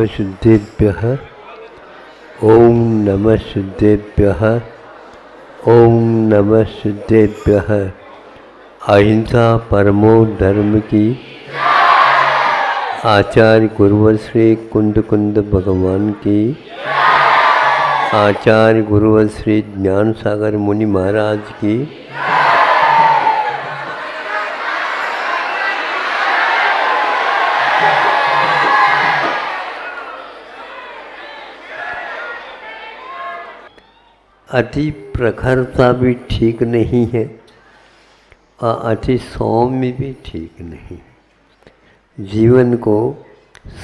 नमः शुद्धेभ्यः। ओम नमः शुद्धेभ्यः। ओम नमः शुद्धेभ्यः। अहिंसा परमो धर्म की। आचार्य गुरुवर श्री कुंद कुंद भगवान की। आचार्य गुरुवर श्री ज्ञान सागर मुनि महाराज की। अति प्रखरता भी ठीक नहीं है और अति सौम्य भी ठीक नहीं। जीवन को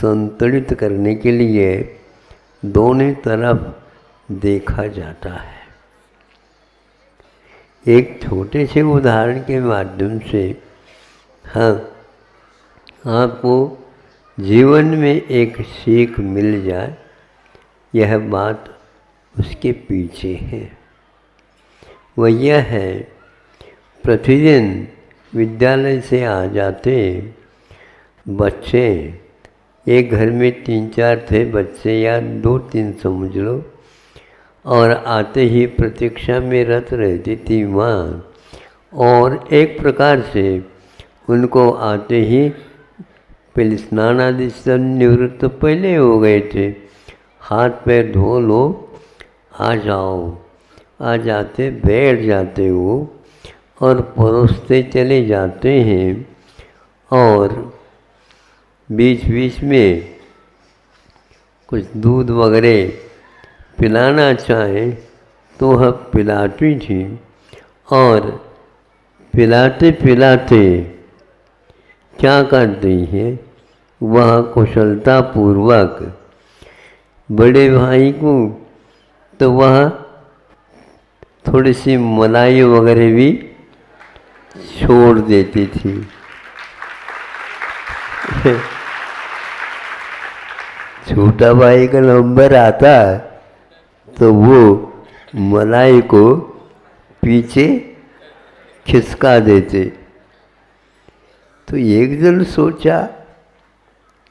संतुलित करने के लिए दोनों तरफ देखा जाता है। एक छोटे से उदाहरण के माध्यम से आपको जीवन में एक सीख मिल जाए, यह बात उसके पीछे है। वह यह है, प्रतिदिन विद्यालय से आ जाते बच्चे, एक घर में 3-4 थे बच्चे या 2-3 समझ लो, और आते ही प्रतीक्षा में रत रहती थी माँ, और एक प्रकार से उनको आते ही पहले स्नान आदि सब निवृत्त पहले हो गए थे, हाथ पैर धो लो, आ जाओ। आ जाते बैठ जाते हो और परोसते चले जाते हैं, और बीच बीच में कुछ दूध वगैरह पिलाना चाहे तो वह पिलाती थी, और पिलाते पिलाते क्या करती है, वह कुशलतापूर्वक बड़े भाई को तो वह थोड़ी सी मलाई वगैरह भी छोड़ देती थी। छोटा भाई का नंबर आता तो वो मलाई को पीछे खिसका देते। तो एक दिन सोचा,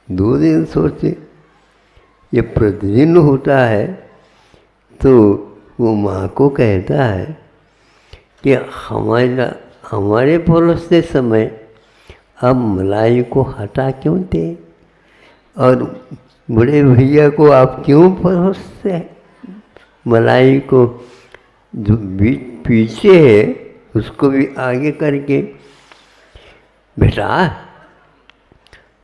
2 दिन सोचे, ये प्रतिदिन होता है। तो वो माँ को कहता है कि हमारे परोसते समय अब मलाई को हटा क्यों दे, और बड़े भैया को आप क्यों परोसते हैं? मलाई को जो पीछे है उसको भी आगे करके। बेटा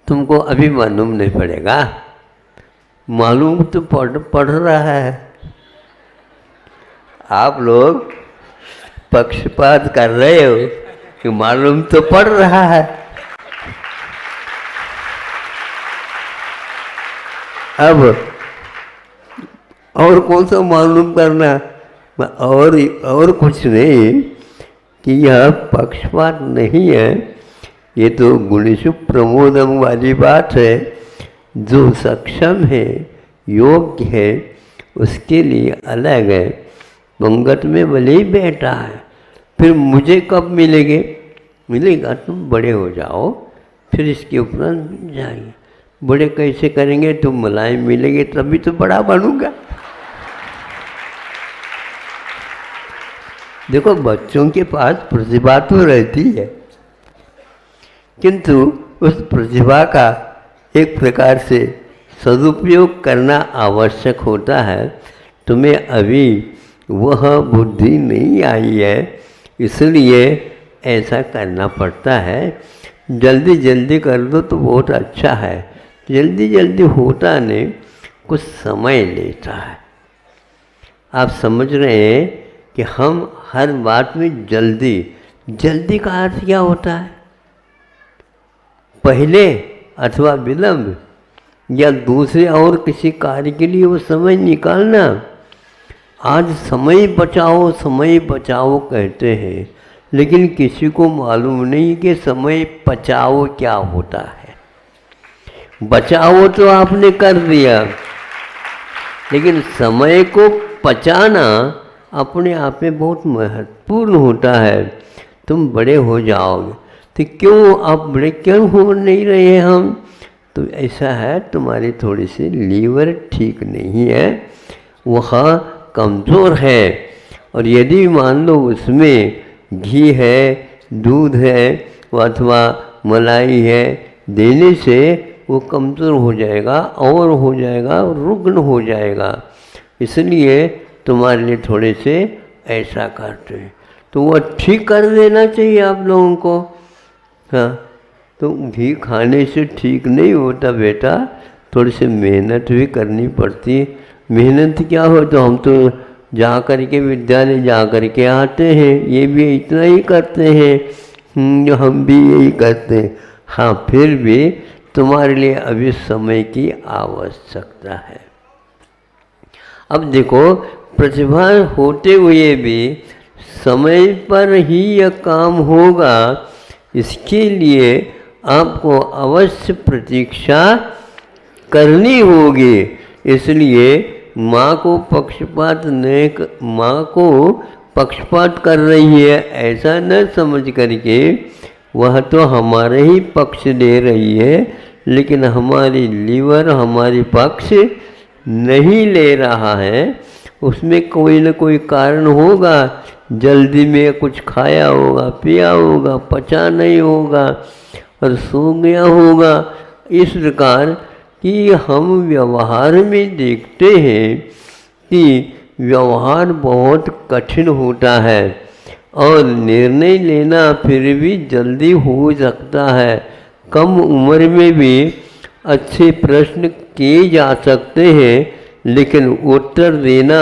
तुमको अभी मालूम नहीं पड़ेगा, मालूम तो पढ़ रहा है। आप लोग पक्षपात कर रहे हो कि मालूम तो पड़ रहा है। अब और कौन सा मालूम करना, और कुछ नहीं कि यह पक्षपात नहीं है, ये तो गुणेषु प्रमोदम वाली बात है। जो सक्षम है, योग्य है, उसके लिए अलग है। पंगत में भले ही बैठा है, फिर मुझे कब मिलेगा? तुम बड़े हो जाओ, फिर इसके उपरांत मिल जाएंगे। बड़े कैसे करेंगे? तुम मलाई मिलेंगे तभी तो बड़ा बनूंगा। देखो, बच्चों के पास प्रतिभा तो रहती है, किंतु उस प्रतिभा का एक प्रकार से सदुपयोग करना आवश्यक होता है। तुम्हें अभी वह बुद्धि नहीं आई है, इसलिए ऐसा करना पड़ता है। जल्दी जल्दी कर दो तो बहुत अच्छा है, जल्दी जल्दी होता नहीं, कुछ समय लेता है। आप समझ रहे हैं कि हम हर बात में जल्दी का अर्थ क्या होता है? पहले अथवा विलंब, या दूसरे और किसी कार्य के लिए वो समय निकालना। आज समय बचाओ कहते हैं, लेकिन किसी को मालूम नहीं कि समय बचाओ क्या होता है। बचाओ तो आपने कर दिया, लेकिन समय को बचाना अपने आप में बहुत महत्वपूर्ण होता है। तुम बड़े हो जाओगे तो क्यों आप बड़े क्यों हो नहीं रहे? हम तो ऐसा है तुम्हारी थोड़ी सी लीवर ठीक नहीं है, वह कमज़ोर है। और यदि मान लो उसमें घी है, दूध है अथवा मलाई है, देने से वो कमज़ोर हो जाएगा और हो जाएगा, रुग्ण हो जाएगा। इसलिए तुम्हारे लिए थोड़े से ऐसा करते हैं, तो वह ठीक कर देना चाहिए आप लोगों को। हाँ, तो घी खाने से ठीक नहीं होता बेटा, थोड़ी सी मेहनत भी करनी पड़ती है। मेहनत क्या हो, तो हम तो जा कर के विद्यालय जा कर के आते हैं, ये भी इतना ही करते हैं, हम भी यही करते हैं। हाँ, फिर भी तुम्हारे लिए अभी समय की आवश्यकता है। अब देखो, प्रतिभा होते हुए भी समय पर ही यह काम होगा, इसके लिए आपको अवश्य प्रतीक्षा करनी होगी। इसलिए माँ को पक्षपात कर रही है ऐसा न समझ करके, वह तो हमारे ही पक्ष ले रही है, लेकिन हमारी लीवर हमारी पक्ष नहीं ले रहा है। उसमें कोई न कोई कारण होगा, जल्दी में कुछ खाया होगा, पिया होगा, पचा नहीं होगा और सो गया होगा। इस प्रकार कि हम व्यवहार में देखते हैं कि व्यवहार बहुत कठिन होता है और निर्णय लेना फिर भी जल्दी हो सकता है। कम उम्र में भी अच्छे प्रश्न किए जा सकते हैं, लेकिन उत्तर देना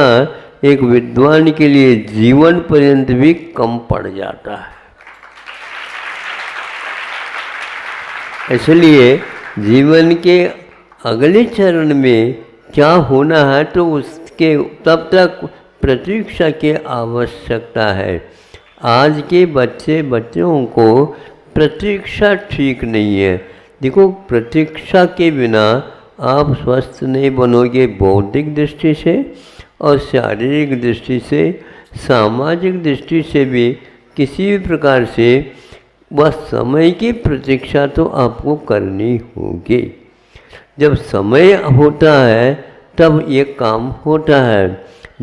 एक विद्वान के लिए जीवन पर्यंत भी कम पड़ जाता है। इसलिए जीवन के अगले चरण में क्या होना है, तो उसके तब तक प्रतीक्षा की आवश्यकता है। आज के बच्चों को प्रतीक्षा ठीक नहीं है। देखो, प्रतीक्षा के बिना आप स्वस्थ नहीं बनोगे, बौद्धिक दृष्टि से और शारीरिक दृष्टि से, सामाजिक दृष्टि से भी किसी भी प्रकार से वह समय की प्रतीक्षा तो आपको करनी होगी। जब समय होता है तब ये काम होता है।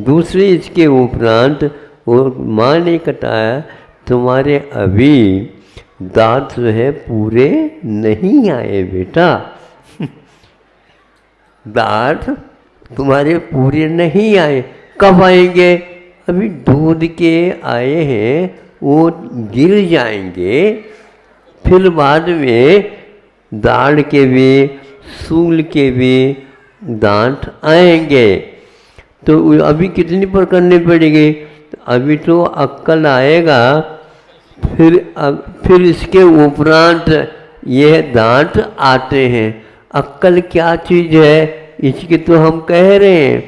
दूसरी इसके उपरांत वो माँ ने बताया, तुम्हारे अभी दांत जो है पूरे नहीं आए बेटा, दांत तुम्हारे पूरे नहीं आए। कब आएंगे? अभी दूध के आए हैं, वो गिर जाएंगे, फिर बाद में दाढ़ के भी सूल के भी दांत आएंगे। तो अभी कितनी पर करनी पड़ेगी? अभी तो अक्कल आएगा, फिर इसके उपरांत ये दांत आते हैं। अक्कल क्या चीज़ है, इसकी तो हम कह रहे हैं।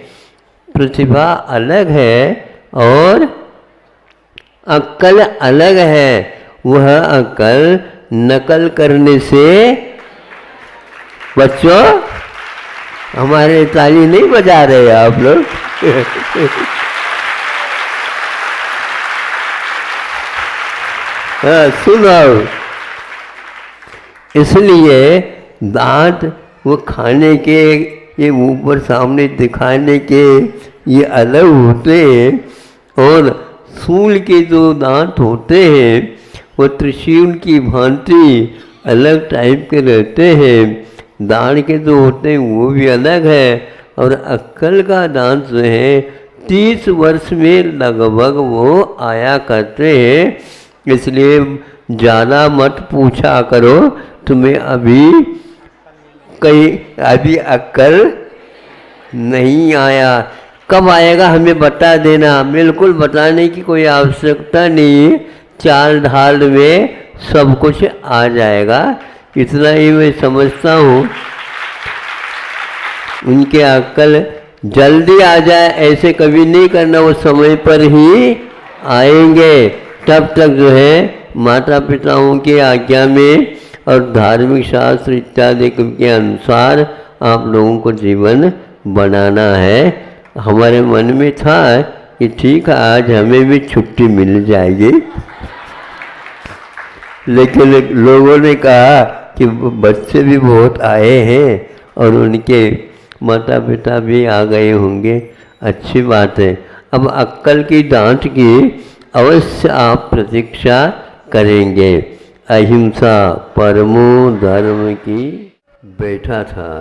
प्रतिभा अलग है और अक्कल अलग है। वह अक्कल नकल करने से, बच्चों हमारे ताली नहीं बजा रहे आप लोग हाँ, सुनो। इसलिए दांत वो खाने के, ये ऊपर सामने दिखाने के ये अलग होते हैं और सूल के जो दांत होते हैं वो त्रिशूल की भांति अलग टाइप के रहते हैं। दाढ़ के जो होते हैं वो भी अलग है। और अक्कल का दांत जो है 30 वर्ष में लगभग वो आया करते हैं। इसलिए ज़्यादा मत पूछा करो, तुम्हें अभी अक्कल नहीं आया। कब आएगा हमें बता देना। बिल्कुल बताने की कोई आवश्यकता नहीं, चाल ढाल में सब कुछ आ जाएगा। इतना ही मैं समझता हूँ। उनके अक्ल जल्दी आ जाए ऐसे कभी नहीं करना, वो समय पर ही आएंगे। तब तक जो है माता पिताओं की आज्ञा में और धार्मिक शास्त्र इत्यादि के अनुसार आप लोगों को जीवन बनाना है। हमारे मन में था कि ठीक है आज हमें भी छुट्टी मिल जाएगी, लेकिन लोगों ने कहा कि कि बच्चे भी बहुत आए हैं और उनके माता पिता भी आ गए होंगे, अच्छी बात है। अब अक्कल की डांट की अवश्य आप प्रतीक्षा करेंगे। अहिंसा परमो धर्म की बैठा था।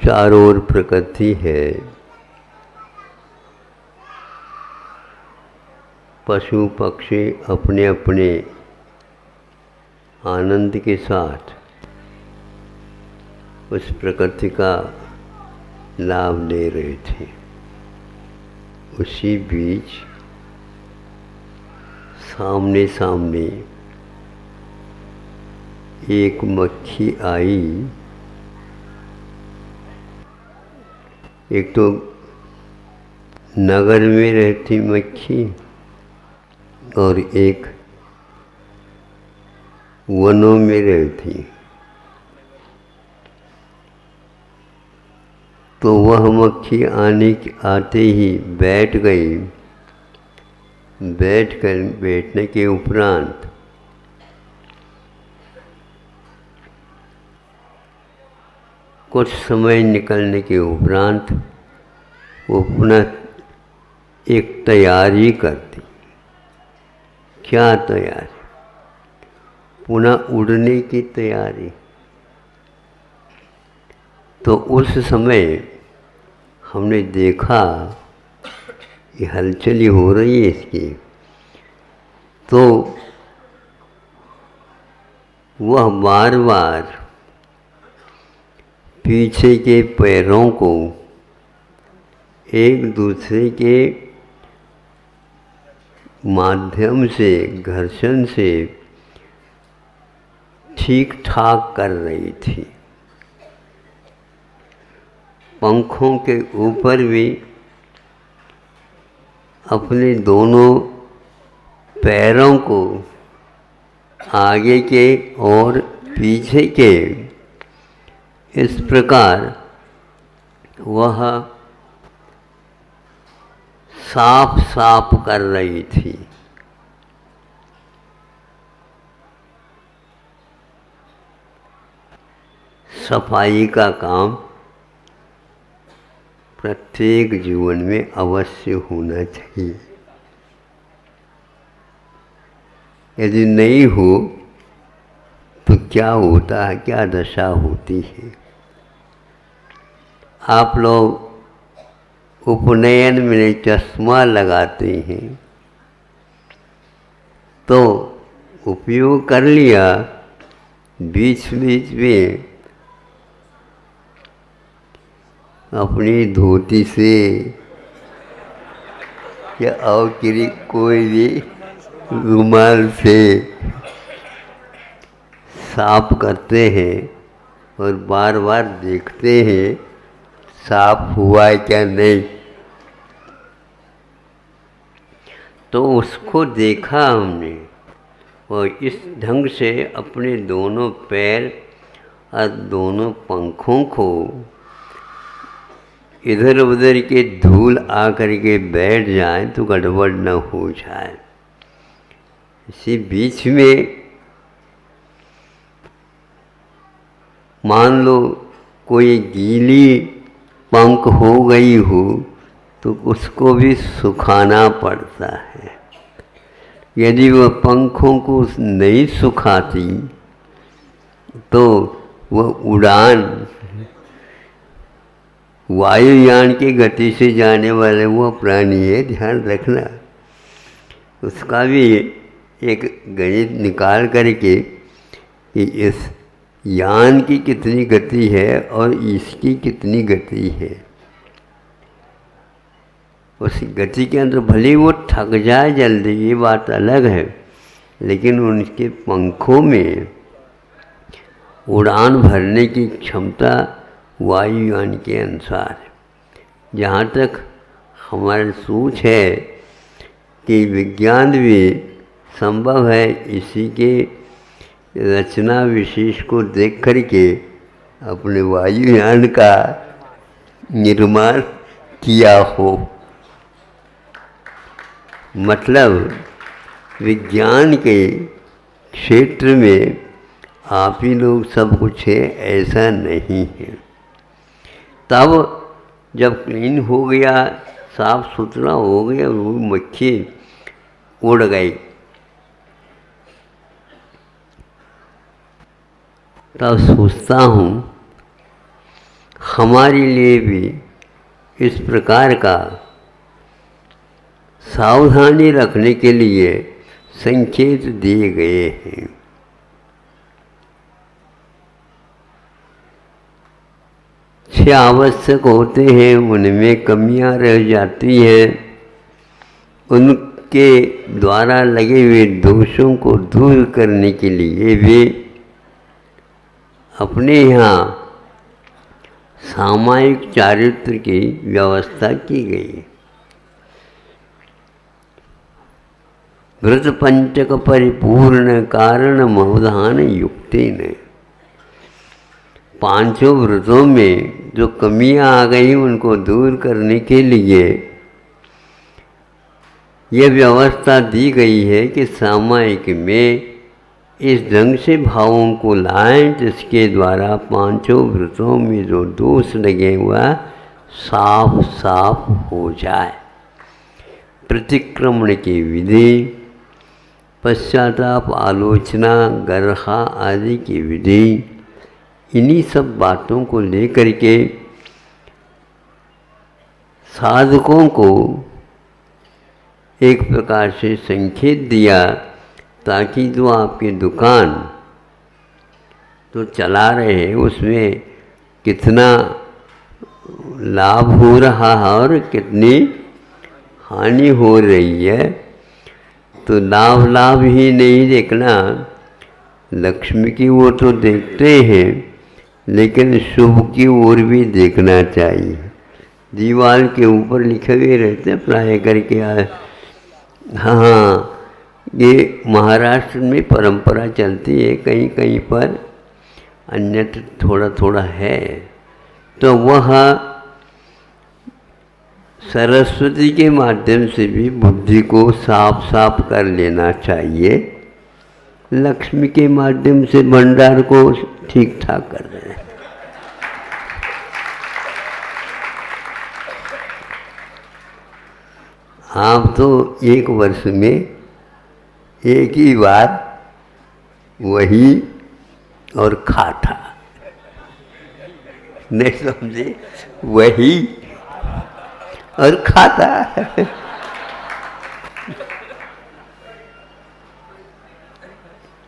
चारों ओर प्रकृति है, पशु पक्षी अपने अपने आनंद के साथ उस प्रकृति का लाभ ले रहे थे। उसी बीच सामने सामने एक मक्खी आई। एक तो नगर में रहती मक्खी और एक वनों में रहती। तो वह मक्खी आते ही बैठ गई। बैठने के उपरांत कुछ समय निकलने के उपरांत वो पुनः एक तैयारी करती। क्या तैयारी? पुनः उड़ने की तैयारी। तो उस समय हमने देखा कि हलचल हो रही है इसकी, तो वह बार बार पीछे के पैरों को एक दूसरे के माध्यम से घर्षण से ठीक ठाक कर रही थी। पंखों के ऊपर भी अपने दोनों पैरों को आगे के और पीछे के इस प्रकार वह साफ साफ कर रही थी। सफाई का काम प्रत्येक जीवन में अवश्य होना चाहिए। यदि नहीं हो तो क्या होता है, क्या दशा होती है। आप लोग उपनयन में चश्मा लगाते हैं तो उपयोग कर लिया, बीच बीच में अपनी धोती से या और कोई भी रुमाल से साफ करते हैं और बार बार देखते हैं साफ हुआ है क्या नहीं। तो उसको देखा हमने और इस ढंग से अपने दोनों पैर और दोनों पंखों को इधर उधर के धूल आकर के बैठ जाए तो गड़बड़ न हो जाए। इसी बीच में मान लो कोई गीली पंख हो गई हो तो उसको भी सुखाना पड़ता है। यदि वह पंखों को नहीं सुखाती तो वह उड़ान वायुयान की गति से जाने वाले वह प्राणी है, ध्यान रखना। उसका भी एक गणित निकाल करके कि इस यान की कितनी गति है और इसकी कितनी गति है, उस गति के अंदर भले वो थक जाए जल्दी, ये बात अलग है, लेकिन उनके पंखों में उड़ान भरने की क्षमता वायुयान के अनुसार है। जहाँ तक हमारी सोच है कि विज्ञान भी संभव है इसी के रचना विशेष को देख करके अपने वायुयान का निर्माण किया हो। मतलब विज्ञान के क्षेत्र में आप ही लोग सब कुछ है, ऐसा नहीं है। तब जब क्लीन हो गया, साफ सुथरा हो गया, वो मक्खी उड़ गई, तब सोचता हूँ हमारे लिए भी इस प्रकार का सावधानी रखने के लिए संकेत दिए गए हैं। छह आवश्यक होते हैं, उनमें कमियां रह जाती हैं, उनके द्वारा लगे हुए दोषों को दूर करने के लिए भी अपने यहाँ सामायिक चारित्र की व्यवस्था की गई। व्रत पंचक परिपूर्ण कारण मवधान युक्ति ने, पांचों व्रतों में जो कमियां आ गई उनको दूर करने के लिए यह व्यवस्था दी गई है कि सामायिक में इस ढंग से भावों को लाएं जिसके द्वारा पांचों व्रतों में जो दोष लगे हुआ साफ साफ हो जाए। प्रतिक्रमण की विधि, पश्चाताप, आलोचना, गर्हा आदि की विधि, इन्हीं सब बातों को लेकर के साधकों को एक प्रकार से संकेत दिया, ताकि जो आपकी दुकान तो चला रहे हैं उसमें कितना लाभ हो रहा है और कितनी हानि हो रही है। तो लाभ ही नहीं देखना, लक्ष्मी की ओर तो देखते हैं, लेकिन शुभ की ओर भी देखना चाहिए। दीवार के ऊपर लिखे हुए रहते प्राय करके हाँ, ये महाराष्ट्र में परंपरा चलती है, कहीं कहीं पर अन्यत्र थोड़ा थोड़ा है। तो वह सरस्वती के माध्यम से भी बुद्धि को साफ साफ कर लेना चाहिए, लक्ष्मी के माध्यम से भंडार को ठीक ठाक कर रहे हैं। आप तो एक वर्ष में एक ही बार वही और खाता, नहीं समझे, वही और खाता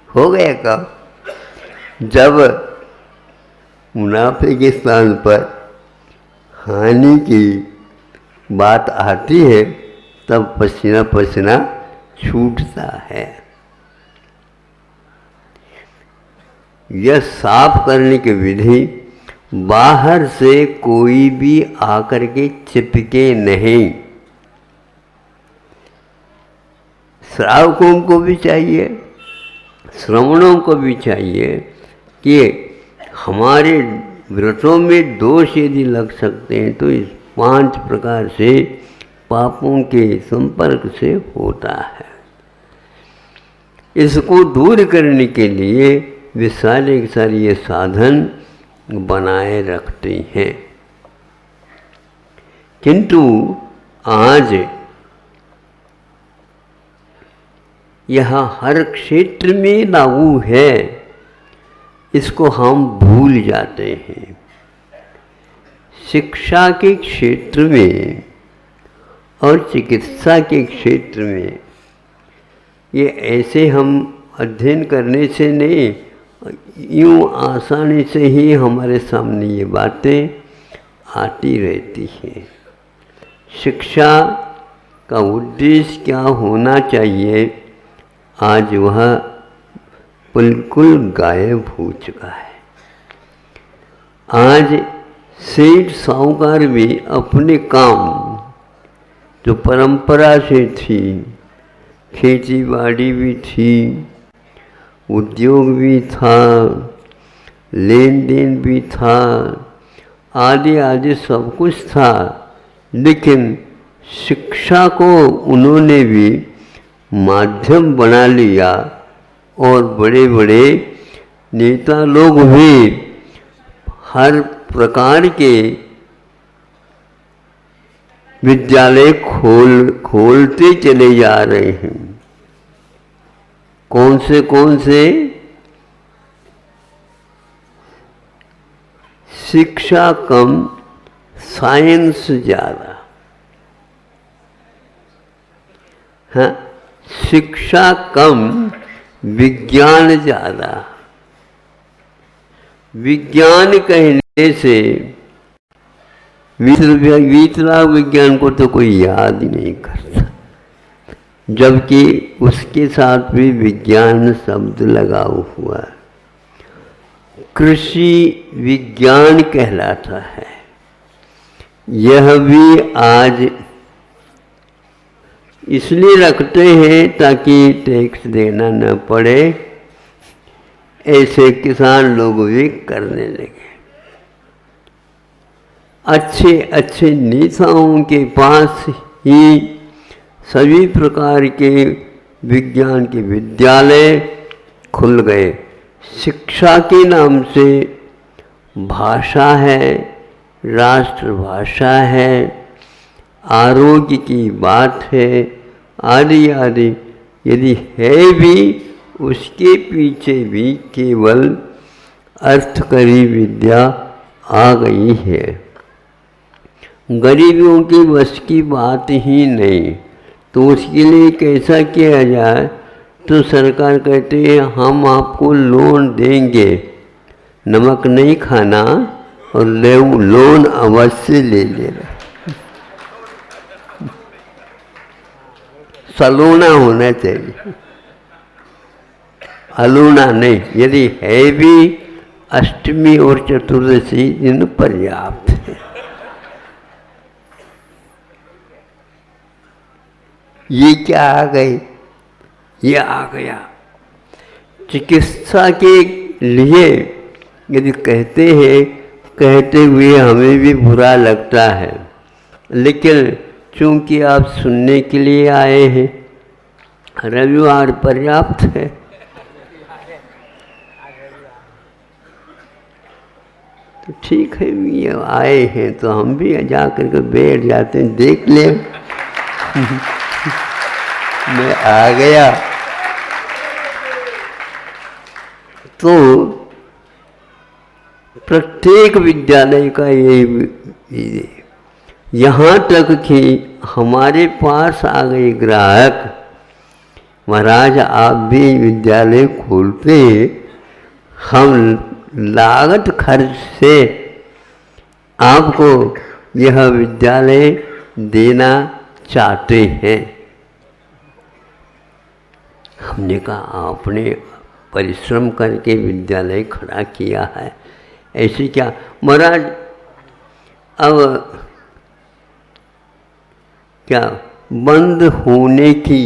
हो गया कब? जब मुनाफे के स्थान पर हानि की बात आती है तब पसीना पसीना छूटता है। यह साफ करने की विधि बाहर से कोई भी आकर के चिपके नहीं। श्रावकों को भी चाहिए, श्रवणों को भी चाहिए कि हमारे व्रतों में दोष यदि लग सकते हैं तो इस 5 प्रकार से पापों के संपर्क से होता है। इसको दूर करने के लिए वे सारे के सारे ये साधन बनाए रखते हैं। किंतु आज यह हर क्षेत्र में लागू है, इसको हम भूल जाते हैं। शिक्षा के क्षेत्र में और चिकित्सा के क्षेत्र में ये ऐसे हम अध्ययन करने से नहीं, यूँ आसानी से ही हमारे सामने ये बातें आती रहती हैं। शिक्षा का उद्देश्य क्या होना चाहिए, आज वह बिल्कुल गायब हो चुका है। आज सेठ साहूकार भी अपने काम जो परंपरा से थी, खेती बाड़ी भी थी, उद्योग भी था, लेन देन भी था, आदि आदि सब कुछ था, लेकिन शिक्षा को उन्होंने भी माध्यम बना लिया और बड़े बड़े नेता लोग भी हर प्रकार के विद्यालय खोलते चले जा रहे हैं। कौन से शिक्षा कम साइंस ज़्यादा। हाँ, शिक्षा कम विज्ञान ज़्यादा। विज्ञान कहने से 20 लाख विज्ञान को तो कोई याद ही नहीं करता, जबकि उसके साथ भी विज्ञान शब्द लगा हुआ है। कृषि विज्ञान कहलाता है। यह भी आज इसलिए रखते हैं ताकि टैक्स देना न पड़े, ऐसे किसान लोग भी करने लगे। अच्छे अच्छे नेताओं के पास ही सभी प्रकार के विज्ञान के विद्यालय खुल गए। शिक्षा के नाम से भाषा है, राष्ट्रभाषा है, आरोग्य की बात है, आदि आदि यदि है भी, उसके पीछे भी केवल अर्थकरी विद्या आ गई है। गरीबों की बस की बात ही नहीं। तो उसके लिए कैसा किया जाए? तो सरकार कहती है हम आपको लोन देंगे, नमक नहीं खाना और लोन अवश्य ले लेना। सलोना होना चाहिए, अलूना नहीं। यदि है भी, अष्टमी और चतुर्दशी दिन पर्याप्त है। ये क्या आ गई? ये आ गया। चिकित्सा के लिए यदि कहते हैं, कहते हुए हमें भी बुरा लगता है, लेकिन चूंकि आप सुनने के लिए आए हैं, रविवार पर्याप्त है। तो ठीक है, ये आए हैं तो हम भी जा करके बैठ जाते हैं, देख ले। मैं आ गया तो प्रत्येक विद्यालय का यही, यहाँ तक कि हमारे पास आ गए ग्राहक, महाराज आप भी विद्यालय खोलते, हम लागत खर्च से आपको यह विद्यालय देना चाहते हैं। हमने कहा आपने परिश्रम करके विद्यालय खड़ा किया है, ऐसे क्या? महाराज अब क्या बंद होने की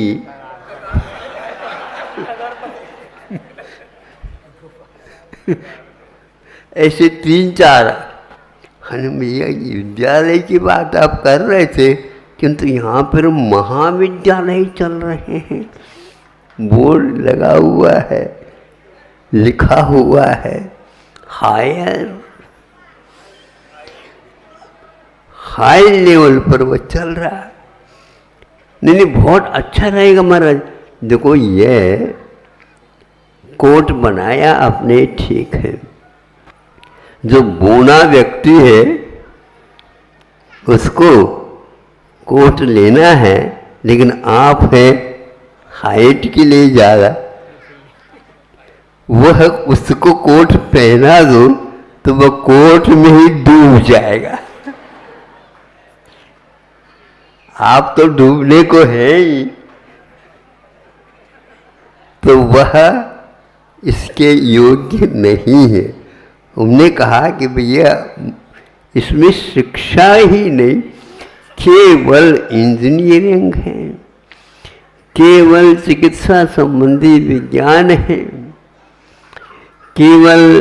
ऐसे 3-4 भैया विद्यालय की बात आप कर रहे थे, किंतु यहाँ पर महाविद्यालय चल रहे हैं, बोर्ड लगा हुआ है, लिखा हुआ है हाई लेवल पर वो चल रहा है। नहीं, बहुत अच्छा रहेगा महाराज। देखो ये कोट बनाया आपने, ठीक है, जो बूढ़ा व्यक्ति है उसको कोट लेना है, लेकिन आप है हाइट के लिए जा रहा, वह उसको कोट पहना दो तो वह कोट में ही डूब जाएगा। आप तो डूबने को है ही, तो वह इसके योग्य नहीं है। उन्होंने कहा कि भैया इसमें शिक्षा ही नहीं, केवल इंजीनियरिंग है, केवल चिकित्सा संबंधी विज्ञान है, केवल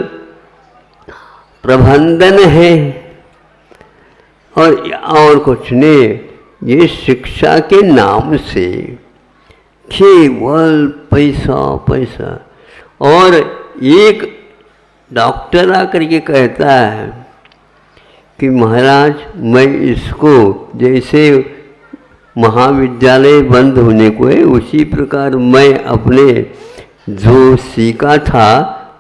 प्रबंधन है और कुछ नहीं। ये शिक्षा के नाम से केवल पैसा पैसा। और एक डॉक्टर आकर के कहता है कि महाराज मैं इसको, जैसे महाविद्यालय बंद होने को है उसी प्रकार मैं अपने जो सीखा था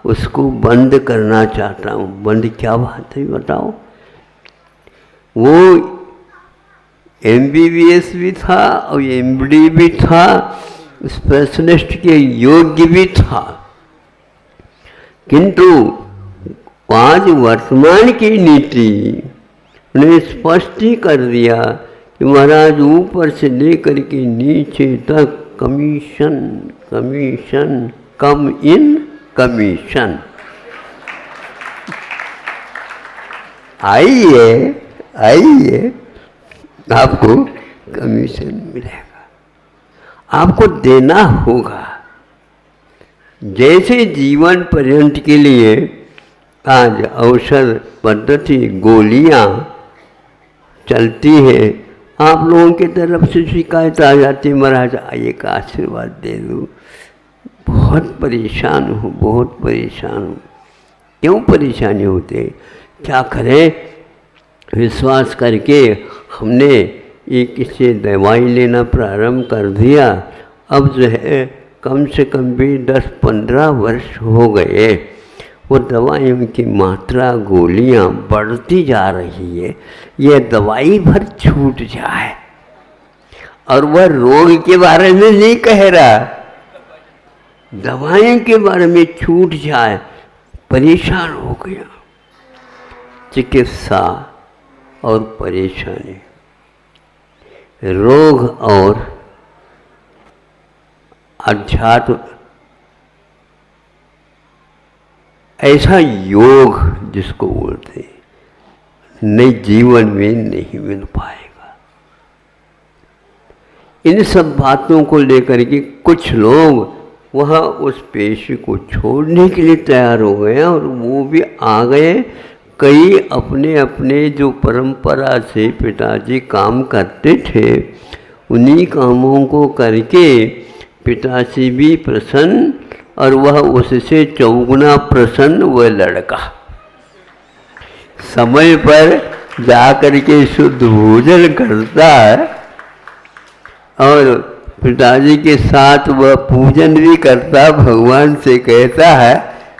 उसको बंद करना चाहता हूँ। बंद क्या बात है बताओ? वो MBBS भी था और MD भी था, स्पेशलिस्ट के योग्य भी था, किंतु आज वर्तमान की नीति ने स्पष्ट ही कर दिया कि महाराज ऊपर से लेकर के नीचे तक कमीशन कमीशन, कम इन कमीशन। आइए आइए, आपको कमीशन मिलेगा, आपको देना होगा। जैसे जीवन पर्यंत के लिए आज औषध पद्धति गोलियां चलती है, आप लोगों की तरफ से शिकायत आ जाती है, महाराज आइए का आशीर्वाद दे दो। बहुत परेशान हूँ, बहुत परेशान हूँ। क्यों परेशानी होती है? क्या करें? विश्वास करके हमने एक से दवाई लेना प्रारंभ कर दिया। अब जो है कम से कम भी 10-15 वर्ष हो गए, वो दवाइयों की मात्रा गोलियां बढ़ती जा रही है। ये दवाई भर छूट जाए, और वह रोग के बारे में नहीं कह रहा, दवाइयों के बारे में छूट जाए, परेशान हो गया। चिकित्सा और परेशानी, रोग और अध्यात्म, ऐसा योग जिसको बोलते हैं, नए जीवन में नहीं मिल पाएगा। इन सब बातों को लेकर के कुछ लोग वहाँ उस पेशे को छोड़ने के लिए तैयार हो गए, और वो भी आ गए। कई अपने अपने जो परंपरा से पिताजी काम करते थे, उन्हीं कामों को करके पिताजी भी प्रसन्न, और वह उससे चौगुना प्रसन्न। वह लड़का समय पर जाकर के शुद्ध भोजन करता है, और पिताजी के साथ वह पूजन भी करता, भगवान से कहता है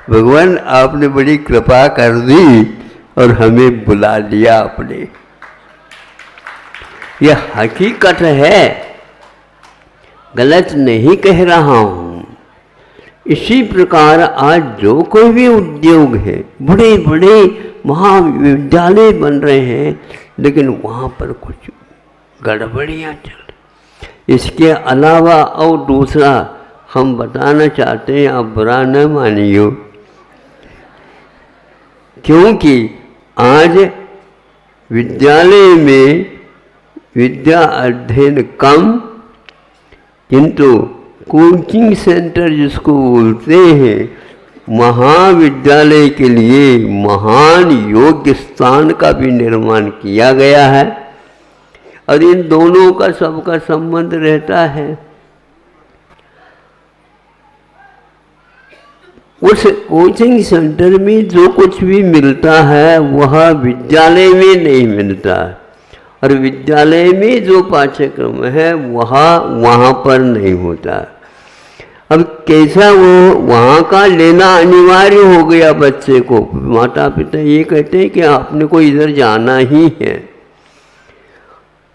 भगवान आपने बड़ी कृपा कर दी और हमें बुला लिया आपने। यह हकीकत है, गलत नहीं कह रहा हूँ। इसी प्रकार आज जो कोई भी उद्योग है, बड़े बड़े महाविद्यालय बन रहे हैं, लेकिन वहाँ पर कुछ गड़बड़ियाँ चल रही। इसके अलावा और दूसरा हम बताना चाहते हैं, आप बुरा न मानियो, क्योंकि आज विद्यालय में विद्या अध्ययन कम, किंतु कोचिंग सेंटर जिसको बोलते हैं, महाविद्यालय के लिए महान योग्य स्थान का भी निर्माण किया गया है, और इन दोनों का सबका संबंध रहता है। उस कोचिंग सेंटर में जो कुछ भी मिलता है वह विद्यालय में नहीं मिलता, और विद्यालय में जो पाठ्यक्रम है वहाँ पर नहीं होता। अब कैसा वो वहाँ का लेना अनिवार्य हो गया बच्चे को। माता पिता ये कहते हैं कि आपने को इधर जाना ही है।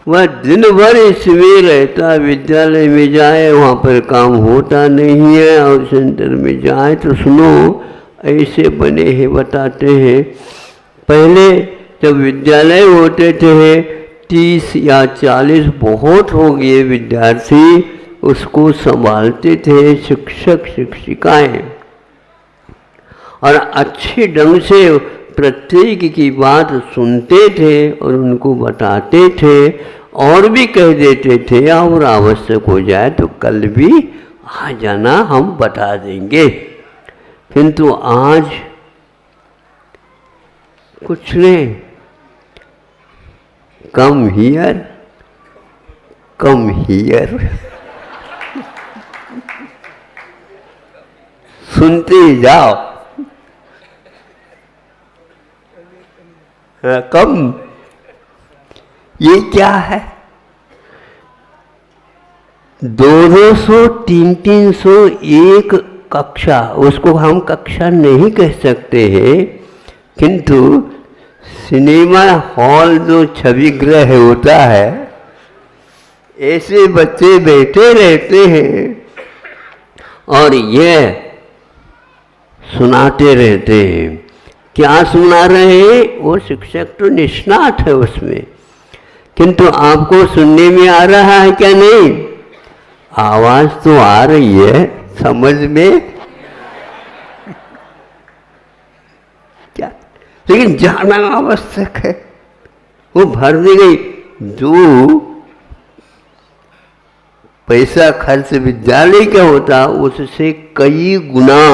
वह दिन भर इसमें रहता, विद्यालय में जाए वहाँ पर काम होता नहीं है, और सेंटर में जाए तो सुनो ऐसे बने हैं, बताते हैं। पहले जब विद्यालय होते थे 30 या 40 बहुत हो गए विद्यार्थी, उसको संभालते थे शिक्षक शिक्षिकाएं, और अच्छे ढंग से प्रत्येक की बात सुनते थे और उनको बताते थे, और भी कह देते थे और आवश्यक हो जाए तो कल भी आ जाना, हम बता देंगे। किंतु आज कुछ नहीं, कम हियर सुनते जाओ। कम ये क्या है? 200, 300 एक कक्षा, उसको हम कक्षा नहीं कह सकते हैं, किंतु सिनेमा हॉल जो छवि गृह होता है, ऐसे बच्चे बैठे रहते हैं और ये सुनाते रहते हैं। क्या सुना रहे हैं? वो शिक्षक तो निष्णात है उसमें, किंतु आपको सुनने में आ रहा है क्या? नहीं, आवाज तो आ रही है, समझ में क्या, लेकिन जाना आवश्यक है। वो भर दी गई। जो पैसा खर्च विद्यालय का होता, उससे कई गुना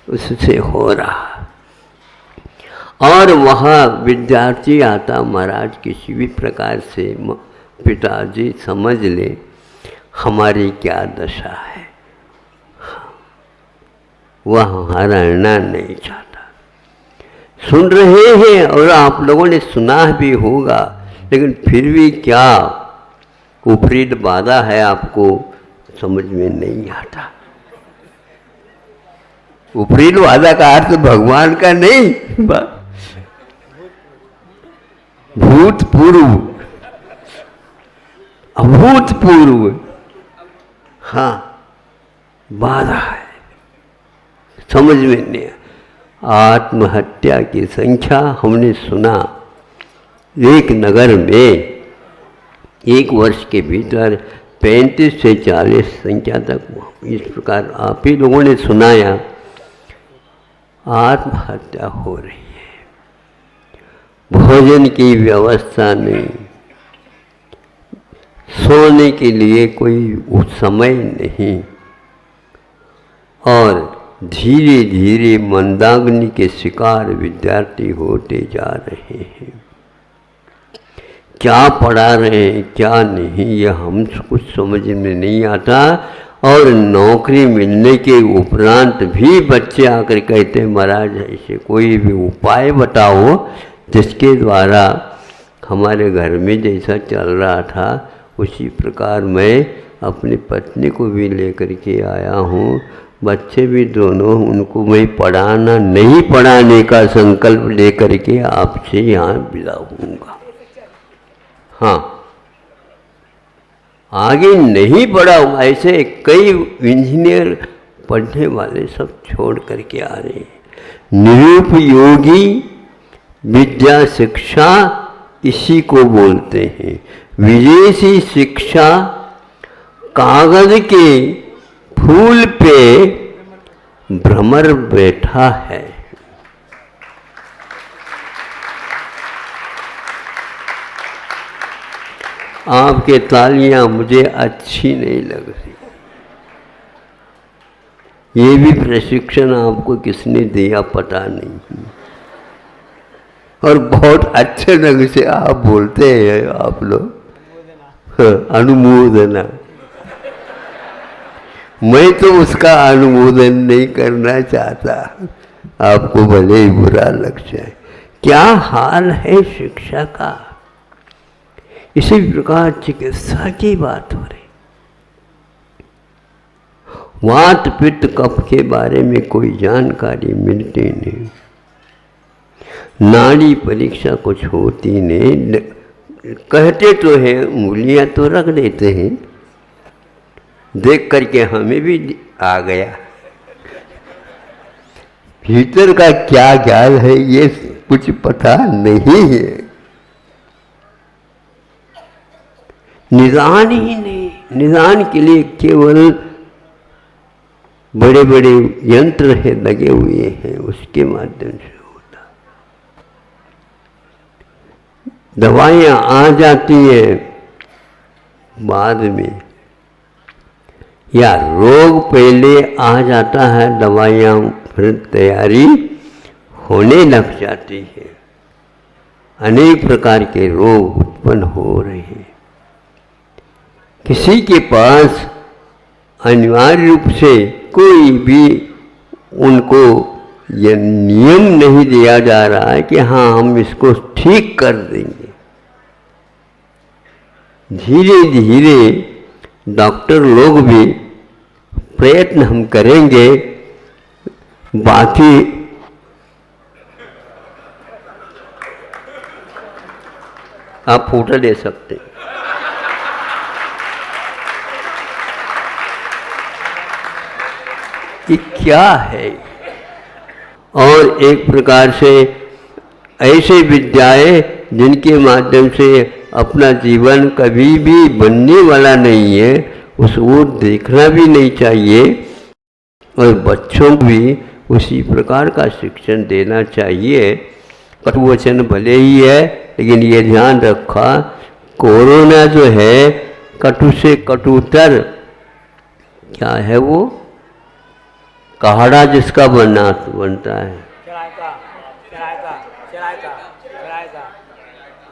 उससे हो रहा। और वहाँ विद्यार्थी आता, महाराज किसी भी प्रकार से पिताजी समझ ले हमारी क्या दशा है, वह हमारा रहना नहीं चाहता। सुन रहे हैं और आप लोगों ने सुना भी होगा, लेकिन फिर भी क्या ऊपरी बाधा है, आपको समझ में नहीं आता। ऊपरी बाधा का अर्थ भगवान का नहीं, भूतपूर्व, अभूतपूर्व, हाँ, बाधा है, समझ में नहीं। आत्महत्या की संख्या हमने सुना, एक नगर में एक वर्ष के भीतर 35 से 40 संख्या तक, इस प्रकार आप ही लोगों ने सुनाया, आत्महत्या हो रही है। भोजन की व्यवस्था नहीं, सोने के लिए कोई समय नहीं, और धीरे धीरे मंदाग्नि के शिकार विद्यार्थी होते जा रहे हैं। क्या पढ़ा रहे हैं क्या नहीं, यह हम कुछ समझ में नहीं आता। और नौकरी मिलने के उपरांत भी बच्चे आकर कहते हैं, महाराज ऐसे कोई भी उपाय बताओ जिसके द्वारा हमारे घर में जैसा चल रहा था उसी प्रकार मैं अपनी पत्नी को भी लेकर के आया हूँ, बच्चे भी दोनों, उनको मैं पढ़ाना नहीं पढ़ाने का संकल्प लेकर के आपसे यहाँ विदा होऊंगा। हाँ, आगे नहीं पढ़ा हूँ। ऐसे कई इंजीनियर पढ़ने वाले सब छोड़ करके आ रहे हैं। निरुपयोगी विद्या शिक्षा इसी को बोलते हैं। विदेशी शिक्षा कागज के फूल पे भ्रमर बैठा है। आपके तालियां मुझे अच्छी नहीं लग रही। ये भी प्रशिक्षण आपको किसने दिया पता नहीं, और बहुत अच्छे ढंग से आप बोलते हैं आप लोग, अनुमोदना। मैं तो उसका अनुमोदन नहीं करना चाहता, आपको भले ही बुरा लग जाए। क्या हाल है शिक्षा का। इसी प्रकार चिकित्सा की बात हो रही। वात पित्त कफ के बारे में कोई जानकारी मिलती नहीं, नाड़ी परीक्षा कुछ होती नहीं। कहते तो हैं, उंगलियां तो रख देते हैं, देख करके हमें भी आ गया। भीतर का क्या ख्याल है ये कुछ पता नहीं है। निदान ही नहीं, निदान के लिए केवल बड़े बड़े यंत्र है लगे हुए हैं, उसके माध्यम से होता। दवाइयाँ आ जाती हैं बाद में, या रोग पहले आ जाता है, दवाइयाँ फिर तैयारी होने लग जाती है। अनेक प्रकार के रोग उत्पन्न हो रहे हैं। किसी के पास अनिवार्य रूप से कोई भी उनको ये नियम नहीं दिया जा रहा है कि हाँ हम इसको ठीक कर देंगे। धीरे धीरे डॉक्टर लोग भी प्रयत्न हम करेंगे। बाकी आप फोटो ले सकते हैं। ये क्या है? और एक प्रकार से ऐसे विद्याएं जिनके माध्यम से अपना जीवन कभी भी बनने वाला नहीं है, उस ओर देखना भी नहीं चाहिए और बच्चों को भी उसी प्रकार का शिक्षण देना चाहिए। कटुवचन भले ही है, लेकिन ये ध्यान रखा कोरोना जो है कटु से कटुतर क्या है वो काढ़ा जिसका बनता है,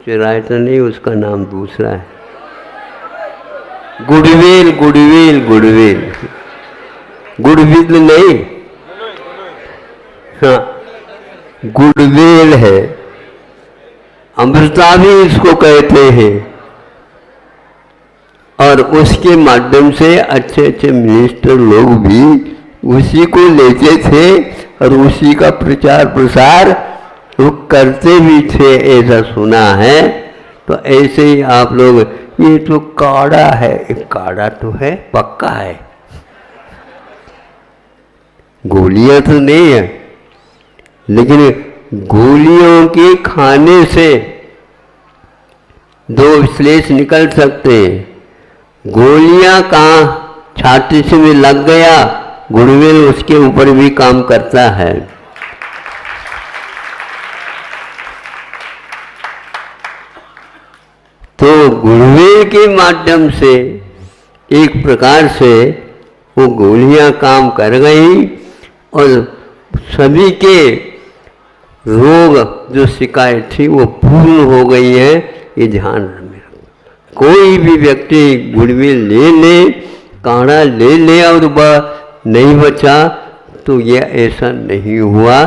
चिरायता नहीं, उसका नाम दूसरा है, गुड़वेल गुड़वेल गुड़वेल गुड़वेल नहीं, हाँ गुड़वेल है, अमृता भी इसको कहते हैं। और उसके माध्यम से अच्छे अच्छे मिनिस्टर लोग भी उसी को लेते थे और उसी का प्रचार प्रसार वो करते भी थे, ऐसा सुना है। तो ऐसे ही आप लोग, ये तो काढ़ा है, काढ़ा तो है पक्का है, गोलियां तो नहीं है, लेकिन गोलियों के खाने से दो विश्लेष निकल सकते हैं। गोलियां कहाँ छाती से में लग गया, गुड़वेल उसके ऊपर भी काम करता है। तो गुड़वेल के माध्यम से एक प्रकार से वो गोलियां काम कर गई और सभी के रोग जो शिकायत थी वो पूर्ण हो गई है। ये ध्यान में कोई भी व्यक्ति गुड़वेल ले ले, काढ़ा ले ले और वह नहीं बचा तो यह ऐसा नहीं हुआ।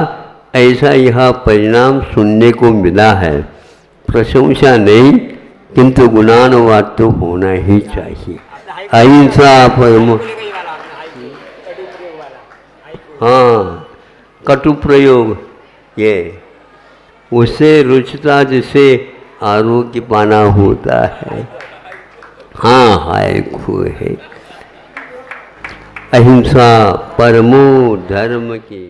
ऐसा यह परिणाम सुनने को मिला है। प्रशंसा नहीं किंतु गुणानुवाद तो होना ही चाहिए। अहिंसा परमो, हाँ कटु प्रयोग, ये उससे रुचिता जिसे आरोग्य पाना होता है। हाँ हाय खो है। अहिंसा परमो धर्म की।